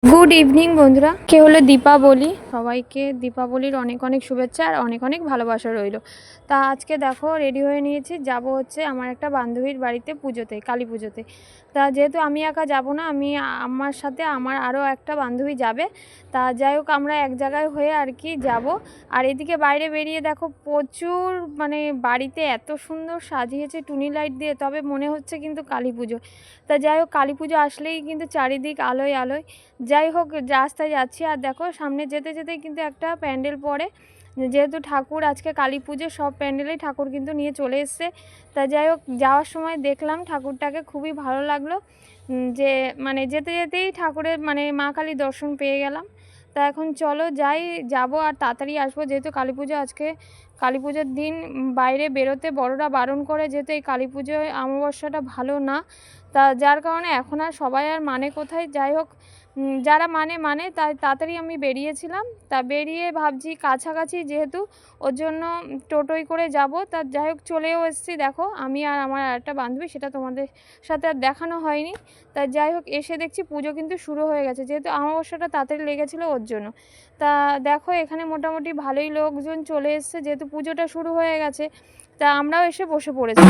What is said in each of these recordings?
Good evening বন্ধুরা, কে হলো দীপাবলি। সবাইকে দীপাবলির অনেক অনেক শুভেচ্ছা আর অনেক অনেক ভালোবাসা রইল। তা আজকে দেখো রেডি হয়ে নিয়েছি, যাব হচ্ছে আমার একটা বান্ধবীর বাড়িতে পুজোতে, কালী পুজোতে। তা যেহেতু আমি একা যাব না, আমার সাথে আমার আরও একটা বান্ধবী যাবে। তা যাই হোক আমরা এক জায়গায় হয়ে আর কি যাব। আর এদিকে বাইরে বেরিয়ে দেখো প্রচুর বাড়িতে এত সুন্দর সাজিয়েছে টুনি লাইট দিয়ে, তবে মনে হচ্ছে কিন্তু কালী পুজো। তা যাই হোক কালী পুজো আসলেই কিন্তু চারিদিক আলোয় আলোয়। যাই হোক রাস্তায় যাচ্ছি আর দেখো সামনে যেতে যেতেই কিন্তু একটা প্যান্ডেল পড়ে, যেহেতু ঠাকুর আজকে কালী পুজো, সব প্যান্ডেলেই ঠাকুর কিন্তু নিয়ে চলে এসছে। তা যাই হোক যাওয়ার সময় দেখলাম ঠাকুরটাকে, খুবই ভালো লাগলো যে যেতে যেতেই ঠাকুরের মা কালীর দর্শন পেয়ে গেলাম। তা এখন চলো যাবো আর তাড়াতাড়ি আসবো, যেহেতু কালী পুজো আজকে, কালী পুজোর দিন বাইরে বেরোতে বড়রা বারণ করে, যেহেতু এই কালী পুজোয় অমাবস্যাটা ভালো না। তা যার কারণে এখন আর সবাই আর কোথায়। যাই হোক যারা তাই তাড়াতাড়ি আমি বেরিয়েছিলাম। তা বেরিয়ে ভাবছি কাছাকাছি যেহেতু, ওর জন্য টোটোয় করে যাব। তা যাই হোক চলেও এসেছি, দেখো আমি আর আমার আরেকটা বান্ধবী, সেটা তোমাদের সাথে আর দেখানো হয়নি। তা যাই হোক এসে দেখছি পুজো কিন্তু শুরু হয়ে গেছে, যেহেতু অমাবস্যাটা তাড়াতাড়ি লেগেছিলো ওর জন্য। তা দেখো এখানে মোটামুটি ভালোই লোকজন চলে এসছে, যেহেতু পুজোটা শুরু হয়ে গেছে। তা আমরাও এসে বসে পড়েছি।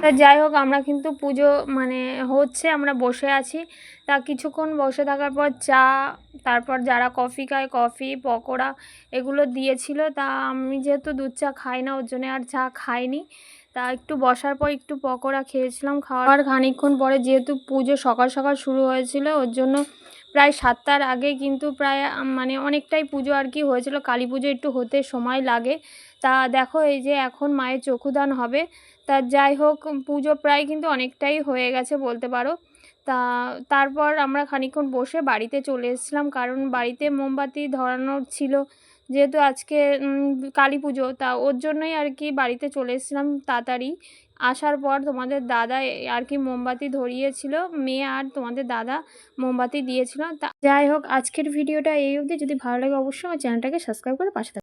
তা যাই হোক আমরা কিন্তু পুজো হচ্ছে, আমরা বসে আছি। তা কিছুক্ষণ বসে থাকার পর চা, তারপর যারা কফি খায় কফি, পকোড়া এগুলো দিয়েছিল। তা আমি যেহেতু দুধ চা খাই না, ওর জন্য আর চা খাইনি। তা একটু বসার পর একটু পকোড়া খেয়েছিলাম। খাওয়ার খানিকক্ষণ পরে, যেহেতু পুজো সকাল সকাল শুরু হয়েছিল, ওর জন্য প্রায় 7টার আগে কিন্তু প্রায় অনেকটাই পুজো আর কি হয়েছিল। কালী পুজো একটু হতে সময় লাগে। তা দেখো এই যে এখন মায়ের চক্ষুদান হবে। তা যাই হোক পুজো প্রায় কিন্তু অনেকটাই হয়ে গেছে বলতে পারো। তারপর আমরা খানিকক্ষণ বসে বাড়িতে চলে এসেছিলাম, কারণ বাড়িতে মোমবাতি ধরানোর ছিল, যেহেতু আজকে কালী পুজো। তা ওর জন্যই আর কি বাড়িতে চলে এসেছিলাম তাড়াতাড়ি। আসার পর তোমাদের দাদা আর কি মোমবাতি ধরিয়েছিল, মেয়ে আর তোমাদের দাদা মোমবাতি দিয়েছিল। তা যাই হোক আজকের ভিডিওটা এই অবধি। যদি ভালো লাগে অবশ্যই আমার চ্যানেলটাকে সাবস্ক্রাইব করে পাশে থাকবে।